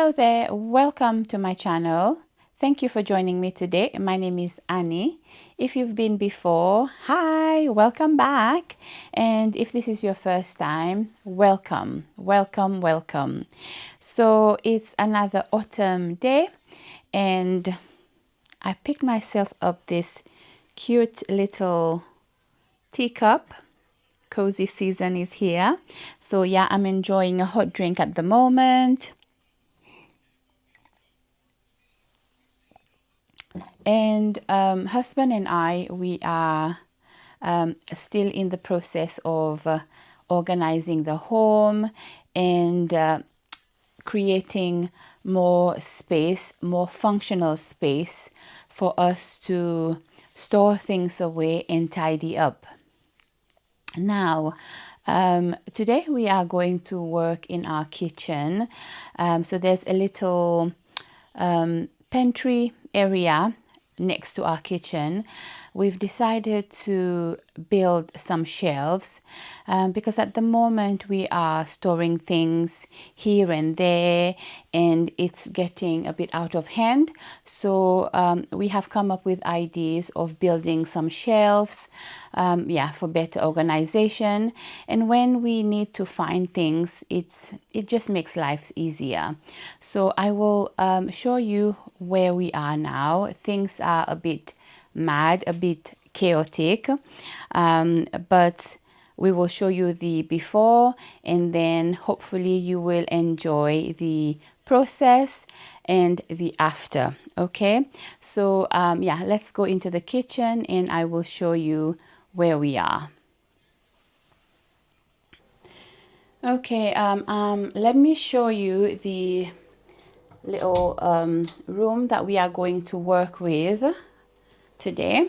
Hello there, welcome to my channel. Thank you for joining me today. My name is Annie. If you've been before, hi, welcome back. And if this is your first time, welcome, welcome, welcome. So it's another autumn day and I picked myself up this cute little teacup. Cozy season is here. So yeah, I'm enjoying a hot drink at the moment. And husband and I, we are still in the process of organizing the home and creating more space, more functional space for us to store things away and tidy up. Now, today we are going to work in our kitchen. So there's a little pantry area next to our kitchen. We've decided to build some shelves because at the moment we are storing things here and there and it's getting a bit out of hand. So we have come up with ideas of building some shelves for better organization. And when we need to find things, it just makes life easier. So I will show you where we are now. Things are a bit mad, a bit chaotic, but we will show you the before and then hopefully you will enjoy the process and the after. Okay, so let's go into the kitchen and I will show you where we are. Okay, let me show you the little room that we are going to work with today.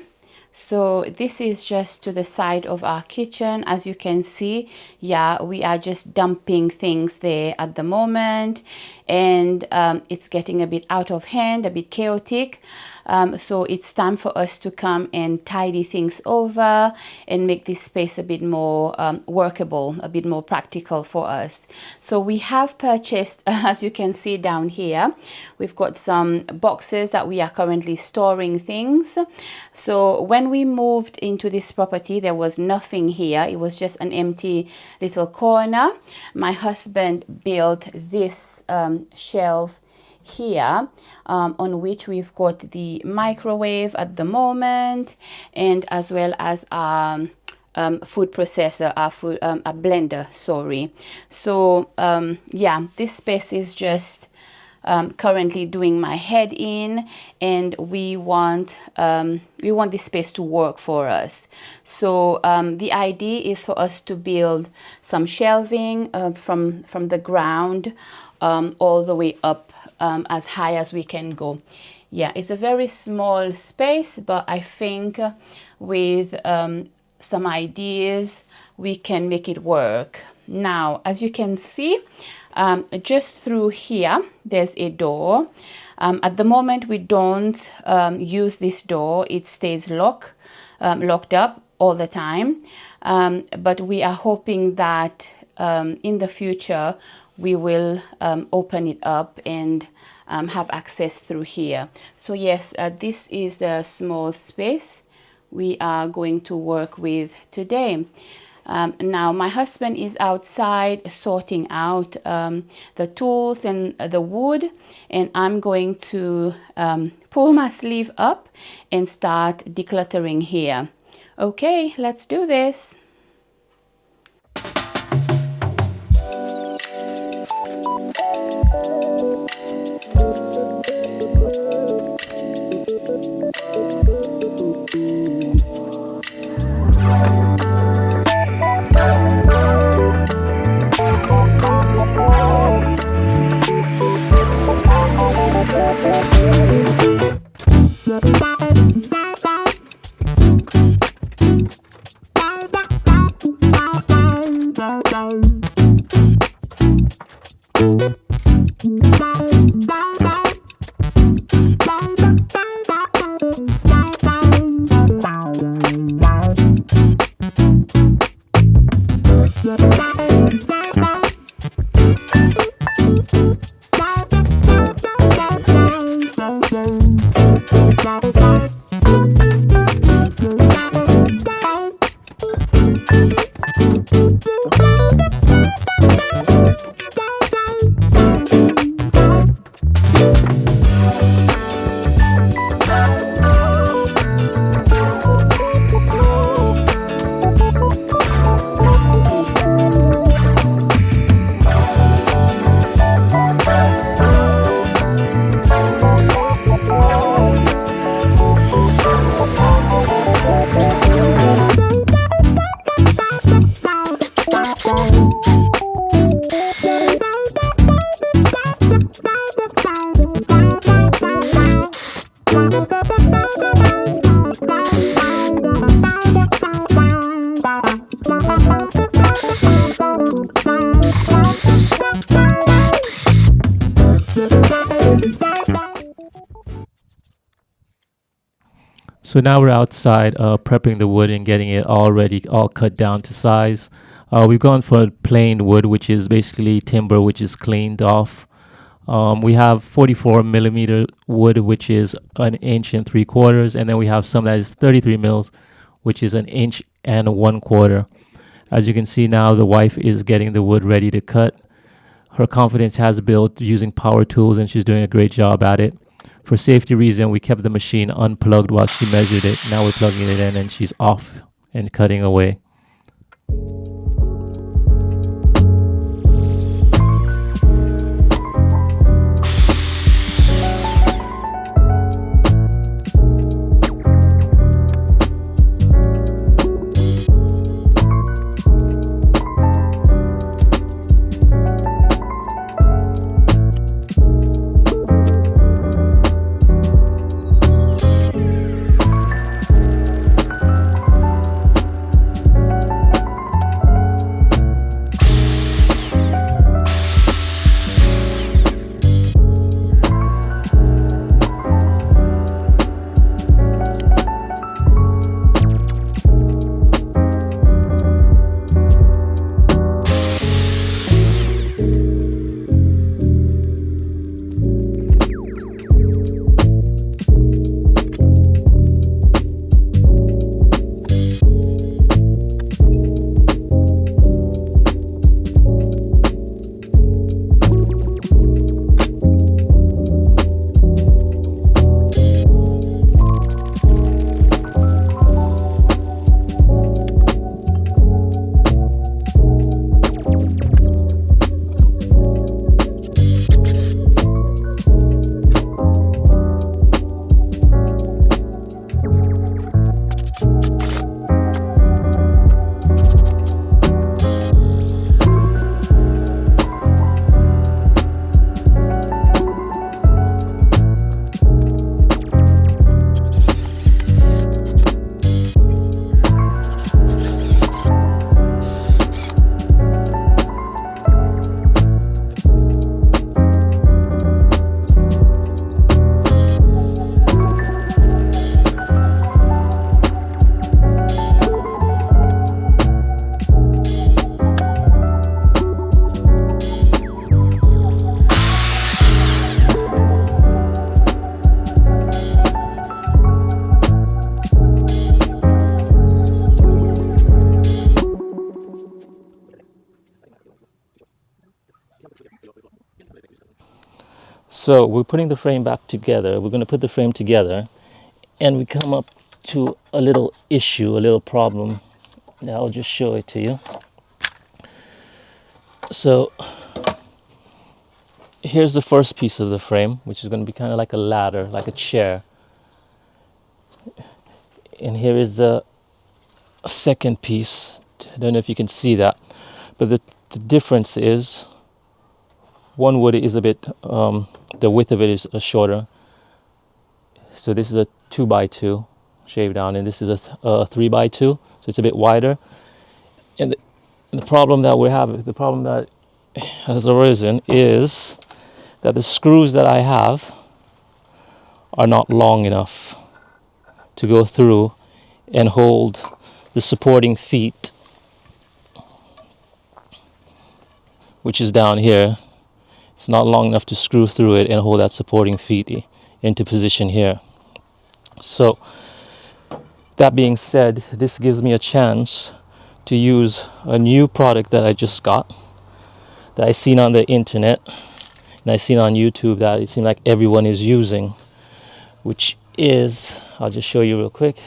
So this is just to the side of our kitchen. As you can see, we are just dumping things there at the moment and it's getting a bit out of hand, a bit chaotic. So it's time for us to come and tidy things over and make this space a bit more workable, a bit more practical for us. So we have purchased, as you can see down here, we've got some boxes that we are currently storing things. So when we moved into this property, there was nothing here. It was just an empty little corner. My husband built this shelf here on which we've got the microwave at the moment and as well as our food processor, a blender, sorry. So this space is just currently doing my head in and we want this space to work for us. So the idea is for us to build some shelving from the ground all the way up as high as we can go. Yeah, it's a very small space, but I think with some ideas we can make it work. Now, as you can see, just through here there's a door. At the moment we don't use this door. It stays locked up all the time, but we are hoping that in the future we will open it up and have access through here. So yes, this is the small space we are going to work with today. Now my husband is outside sorting out the tools and the wood, and I'm going to pull my sleeve up and start decluttering here. Okay, let's do this. So now we're outside prepping the wood and getting it all ready, all cut down to size. We've gone for plain wood, which is basically timber, which is cleaned off. We have 44 millimeter wood, which is an inch and 3/4, and then we have some that is 33 mils, which is an inch and 1/4. As you can see now, the wife is getting the wood ready to cut. Her confidence has built using power tools, and she's doing a great job at it. For safety reason, we kept the machine unplugged while she measured it. Now we're plugging it in, and she's off and cutting away. So we're putting the frame back together. We're going to put the frame together, and we come up to a little issue, a little problem. Now I'll just show it to you. So here's the first piece of the frame, which is going to be kind of like a ladder, like a chair. And here is the second piece. I don't know if you can see that, but the difference is one wood is a bit, the width of it is shorter. So this is a 2x2 shave down, and this is a 3x2, so it's a bit wider. And the problem that we have, the problem that has arisen is that the screws that I have are not long enough to go through and hold the supporting feet, which is down here. It's not long enough to screw through it and hold that supporting feet into position here. So that being said, this gives me a chance to use a new product that I just got, that I seen on the internet and I seen on YouTube, that it seemed like everyone is using, which is, I'll just show you real quick.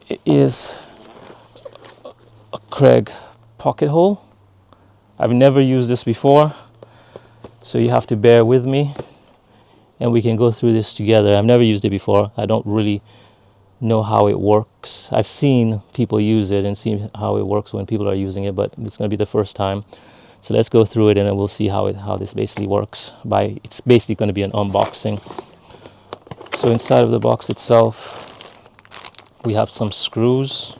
It is a Kreg Pocket-Hole. I've never used this before, so you have to bear with me and we can go through this together. I've never used it before. I don't really know how it works. I've seen people use it and seen how it works when people are using it, but it's going to be the first time. So let's go through it and then we'll see how this basically works. It's basically going to be an unboxing. So inside of the box itself, we have some screws,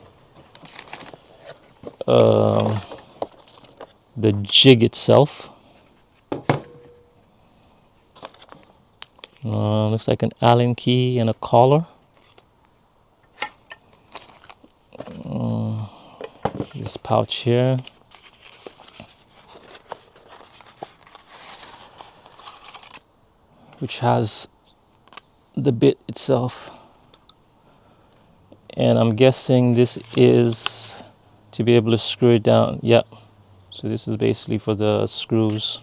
the jig itself, Looks like an Allen key and a collar. This pouch here. Which has the bit itself. And I'm guessing this is to be able to screw it down. Yep. So this is basically for the screws.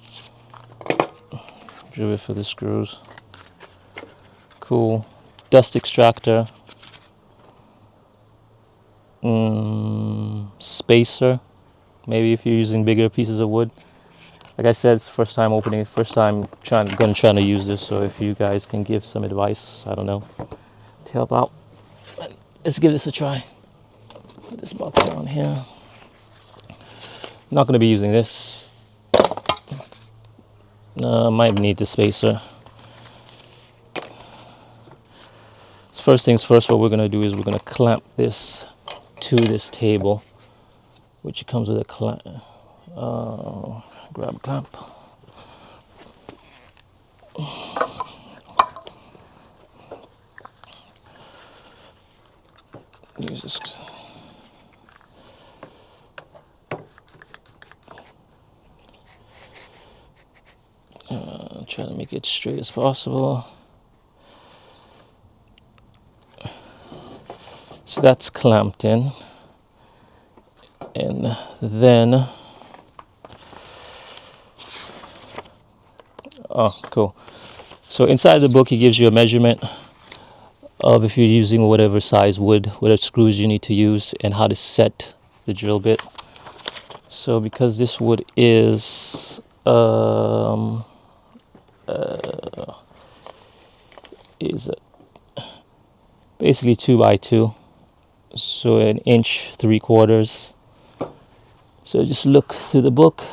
Drill it for the screws. Cool. Dust extractor. Spacer. Maybe if you're using bigger pieces of wood. Like I said, it's first time opening, first time trying to use this. So if you guys can give some advice, I don't know, to help out, let's give this a try. Put this box down here. Not going to be using this. Might need the spacer. So first things first, what we're going to do is we're going to clamp this to this table, which comes with a clamp. Grab a clamp. Use this. Try to make it straight as possible. So that's clamped in. And then, oh, cool. So inside the book, he gives you a measurement of if you're using whatever size wood, whatever screws you need to use, and how to set the drill bit. So because this wood is basically 2x2, so 1 3/4 inches. So just look through the book,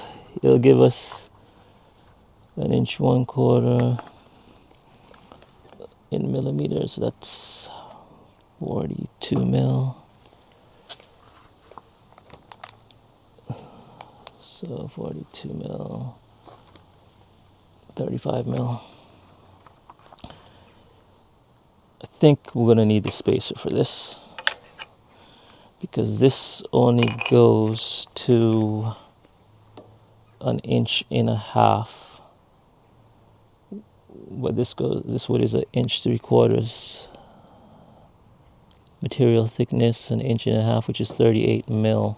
it'll give us 1 1/4 inch in millimeters. That's 42 mil. So 42 mil, 35 mil. I think we're gonna need the spacer for this, because this only goes to 1.5 inches, but this wood is 1 3/4 inches. Material thickness 1.5 inches, which is 38 mil.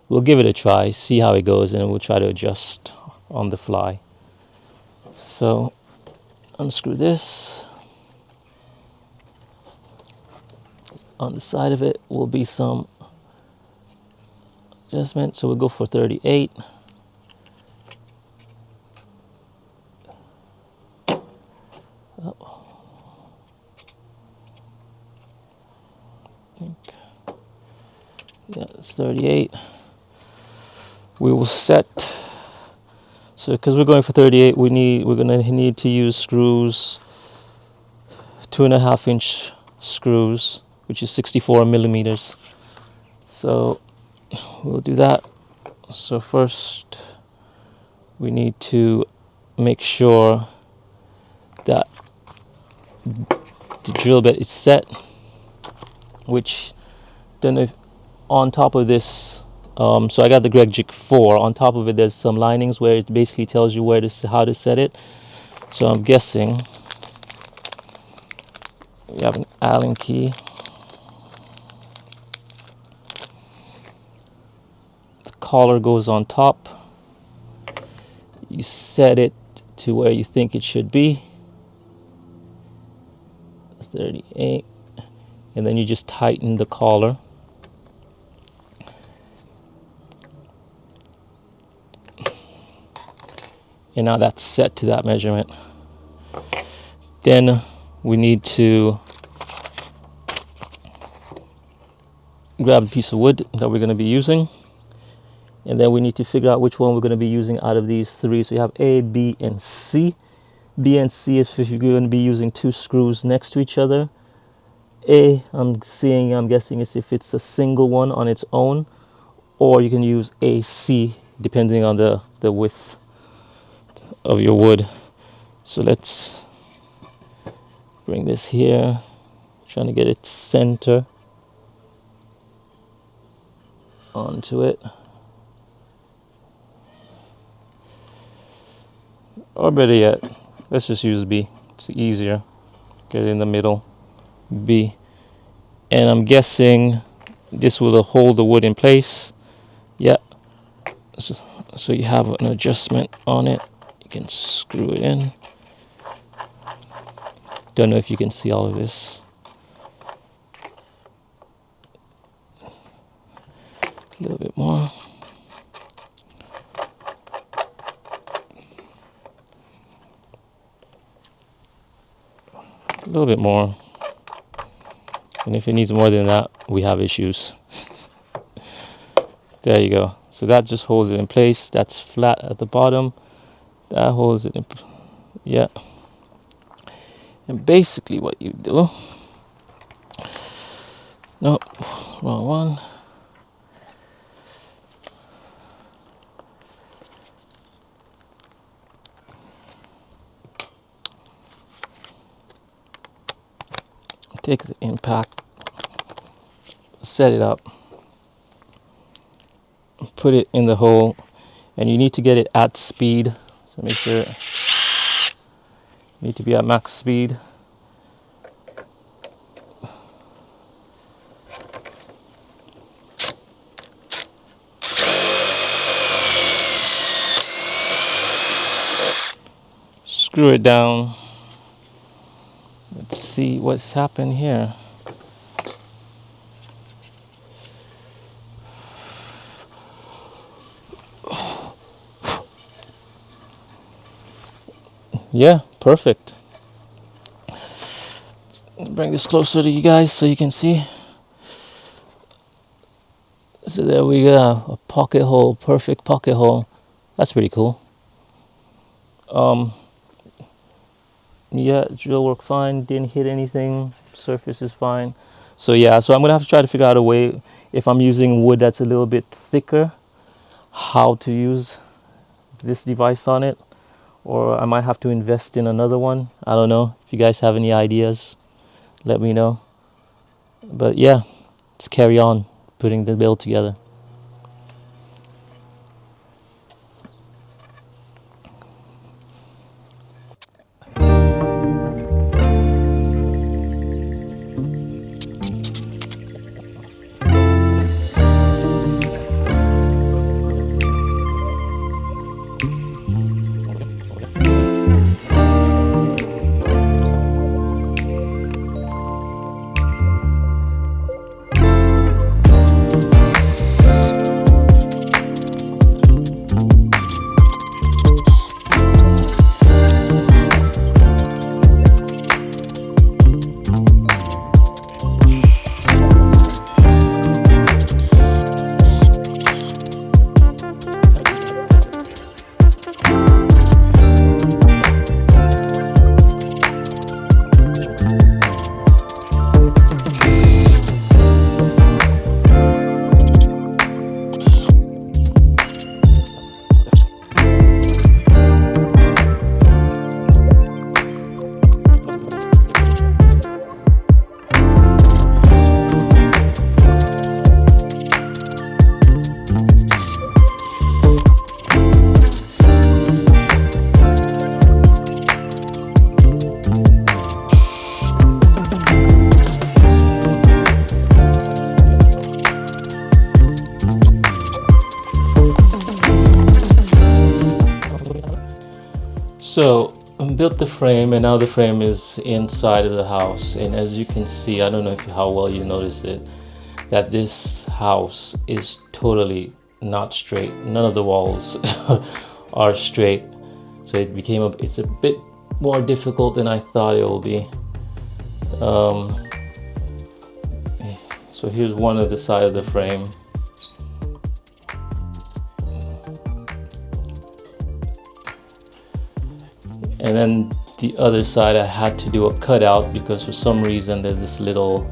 We'll give it a try, see how it goes, and we'll try to adjust on the fly. So unscrew this. On the side of it will be some adjustment, so we'll go for 38. Yeah, it's 38. We will set. So because we're going for 38, we're gonna need to use screws, 2.5 inch screws, which is 64 millimeters. So we'll do that. So first we need to make sure that the drill bit is set, which then if on top of this, so I got the Kreg Jig K4. On top of it, there's some linings where it basically tells you how to set it. So I'm guessing we have an Allen key. The collar goes on top. You set it to where you think it should be. 38. And then you just tighten the collar. And now that's set to that measurement. Then we need to grab a piece of wood that we're going to be using. And then we need to figure out which one we're going to be using out of these three. So you have A, B, and C. B and C is if you're going to be using 2 screws next to each other. A, I'm guessing is if it's a single one on its own. Or you can use AC depending on the width of your wood. So let's bring this here, trying to get it center onto it. Or better yet, let's just use B. It's easier. Get it in the middle. B. And I'm guessing this will hold the wood in place. Yeah. So you have an adjustment on it. You can screw it in. Don't know if you can see all of this. A little bit more. A little bit more. And if it needs more than that, we have issues. There you go. So that just holds it in place. That's flat at the bottom. That holds it in. Yeah. And basically what you do. Nope. Wrong one. Take the impact, set it up, put it in the hole, and you need to get it at speed. So make sure you need to be at max speed. Screw it down. Let's see what's happened here. Yeah, perfect. Bring this closer to you guys so you can see. So there we go, a pocket hole, perfect pocket hole. That's pretty cool. Yeah, drill worked fine, didn't hit anything, surface is fine. So yeah, so I'm gonna have to try to figure out a way, if I'm using wood that's a little bit thicker, how to use this device on it, or I might have to invest in another one. I don't know. If you guys have any ideas, let me know. But yeah, let's carry on putting the build together. So I built the frame, and now the frame is inside of the house, and as you can see, I don't know how well you notice it, that this house is totally not straight. None of the walls are straight, so it's a bit more difficult than I thought it will be. So here's one of the side of the frame. And then the other side I had to do a cutout because for some reason there's this little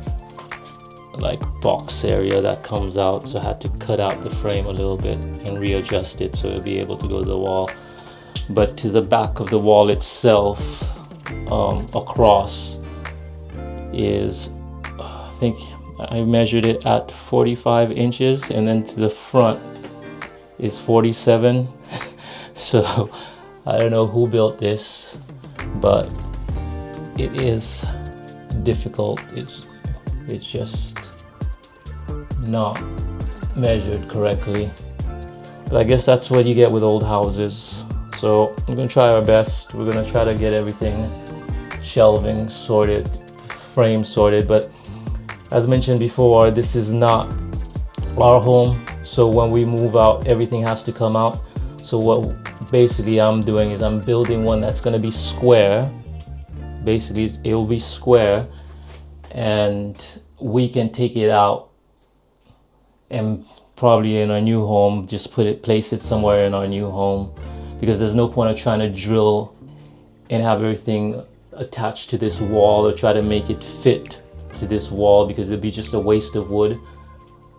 like box area that comes out, so I had to cut out the frame a little bit and readjust it so it'll be able to go to the wall. but to the back of the wall itself, across is, I think I measured it at 45 inches, and then to the front is 47. So I don't know who built this, but it is difficult. It's just not measured correctly. But I guess that's what you get with old houses. So we're gonna try our best. We're gonna try to get everything, shelving sorted, frame sorted. But as mentioned before, this is not our home. So when we move out, everything has to come out. So what basically I'm doing is I'm building one that's gonna be square. Basically, it will be square, and we can take it out and probably in our new home, just place it somewhere in our new home, because there's no point of trying to drill and have everything attached to this wall or try to make it fit to this wall, because it'd be just a waste of wood,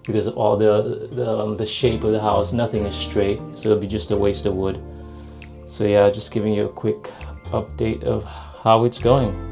because of all the shape of the house. Nothing is straight, so it'd be just a waste of wood. So yeah, just giving you a quick update of how it's going.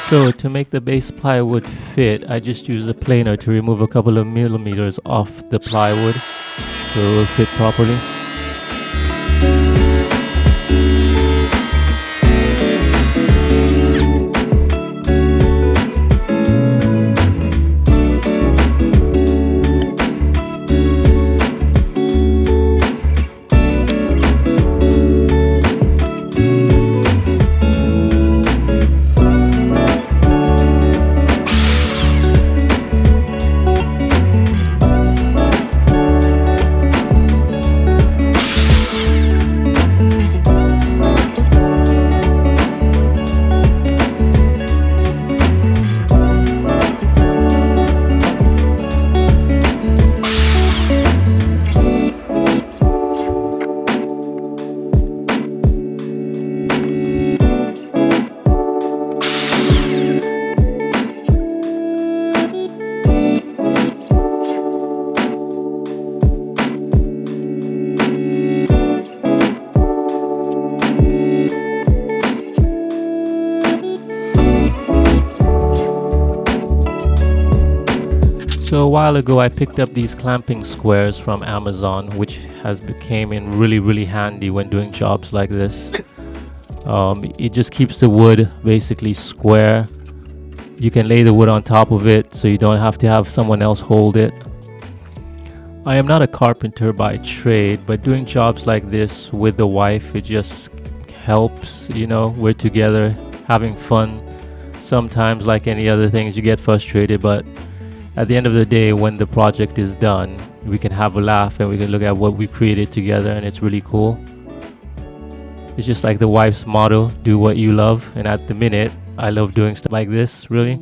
So to make the base plywood fit, I just use a planer to remove a couple of millimeters off the plywood so it will fit properly. So a while ago I picked up these clamping squares from Amazon, which has became in really handy when doing jobs like this. It just keeps the wood basically square. You can lay the wood on top of it so you don't have to have someone else hold it. I am not a carpenter by trade, but doing jobs like this with the wife, it just helps, you know, we're together having fun. Sometimes, like any other things, you get frustrated, but at the end of the day, when the project is done, we can have a laugh and we can look at what we created together, and it's really cool. It's just like the wife's motto, do what you love, and at the minute, I love doing stuff like this, really.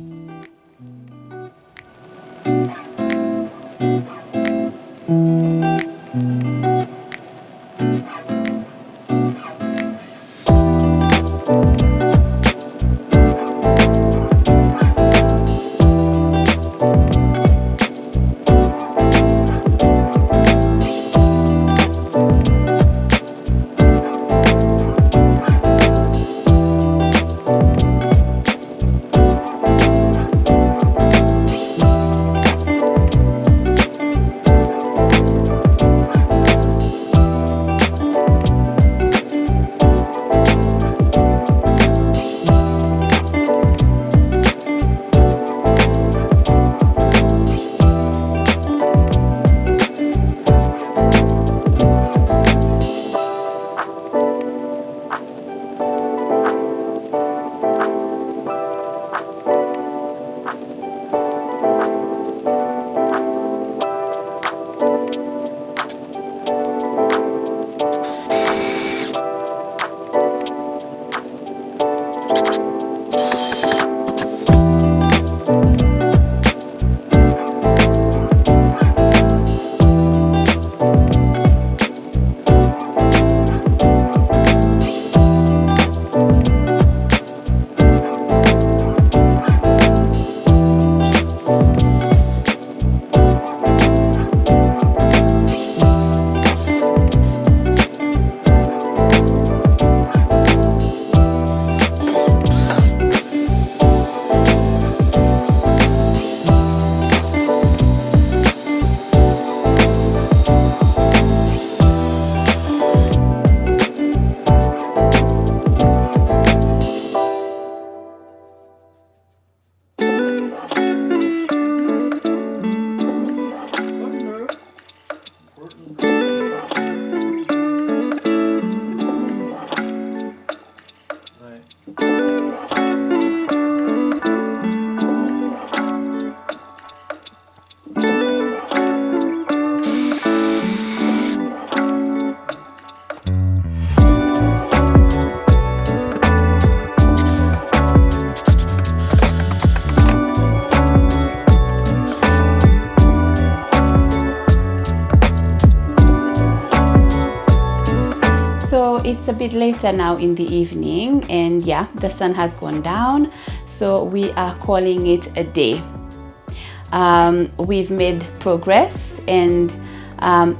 It's a bit later now in the evening, and yeah, the sun has gone down, so we are calling it a day. We've made progress, and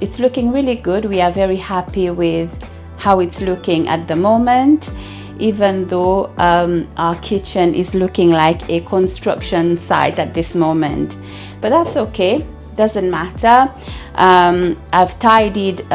it's looking really good. We are very happy with how it's looking at the moment, even though our kitchen is looking like a construction site at this moment, but that's okay, doesn't matter. I've tidied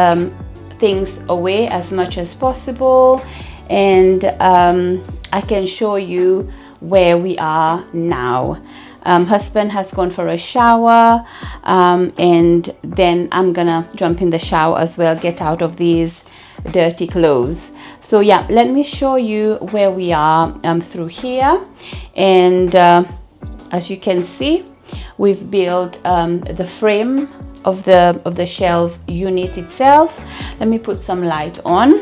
things away as much as possible, and I can show you where we are now. Husband has gone for a shower, and then I'm gonna jump in the shower as well, get out of these dirty clothes. So yeah, let me show you where we are through here, and as you can see, we've built the frame of the shelf unit itself. Let me put some light on.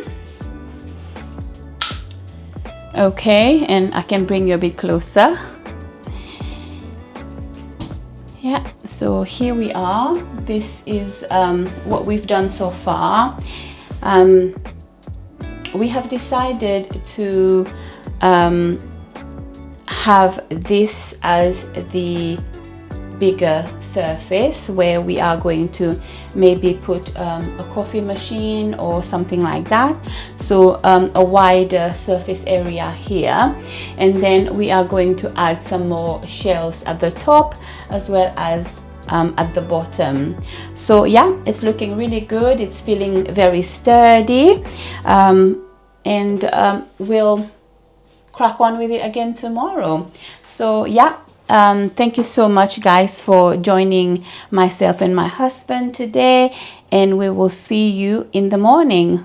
Okay, and I can bring you a bit closer. Yeah, so here we are. This is what we've done so far. We have decided to have this as the bigger surface where we are going to maybe put a coffee machine or something like that, so a wider surface area here, and then we are going to add some more shelves at the top as well as at the bottom. So yeah, it's looking really good. It's feeling very sturdy, and we'll crack on with it again tomorrow. So yeah, thank you so much guys for joining myself and my husband today, and we will see you in the morning.